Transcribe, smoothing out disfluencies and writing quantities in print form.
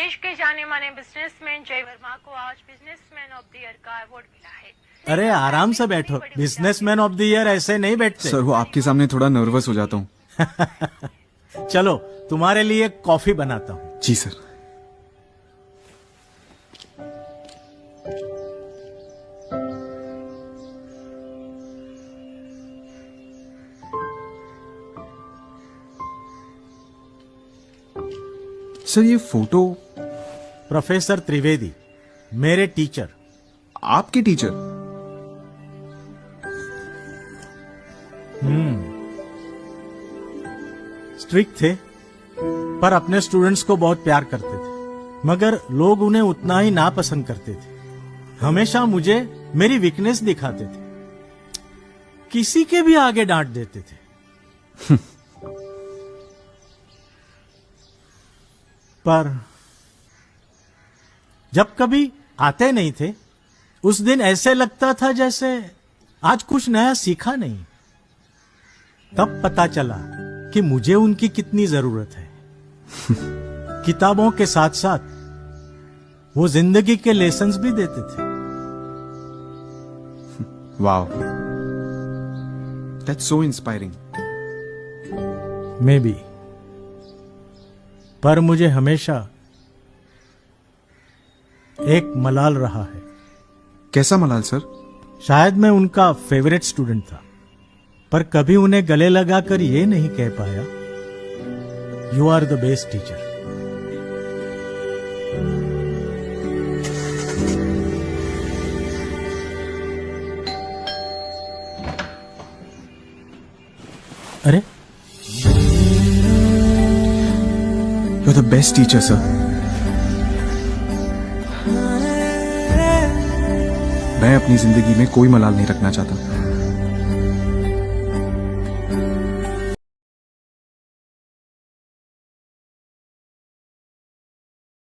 देश के जाने माने बिजनेसमैन जय वर्मा को आज बिजनेसमैन ऑफ द ईयर का अवार्ड मिला है। अरे आराम से बैठो, बिजनेसमैन ऑफ द ईयर ऐसे नहीं बैठते। सर वो आपके सामने थोड़ा नर्वस हो जाता हूँ। चलो तुम्हारे लिए कॉफी बनाता हूँ। जी सर। सर ये फोटो प्रोफेसर त्रिवेदी, मेरे टीचर। आपके टीचर? स्ट्रिक्ट थे पर अपने स्टूडेंट्स को बहुत प्यार करते थे, मगर लोग उन्हें उतना ही नापसंद करते थे। हमेशा मुझे मेरी वीकनेस दिखाते थे, किसी के भी आगे डांट देते थे। पर जब कभी आते नहीं थे उस दिन ऐसे लगता था जैसे आज कुछ नया सीखा नहीं। तब पता चला कि मुझे उनकी कितनी जरूरत है। किताबों के साथ साथ वो जिंदगी के लेसन्स भी देते थे। Wow, that's so inspiring. May be, पर मुझे हमेशा एक मलाल रहा है। कैसा मलाल सर? शायद मैं उनका फेवरेट स्टूडेंट था, पर कभी उन्हें गले लगाकर ये नहीं कह पाया, you are the best teacher. अरे you are the best teacher sir. मैं अपनी जिंदगी में कोई मलाल नहीं रखना चाहता।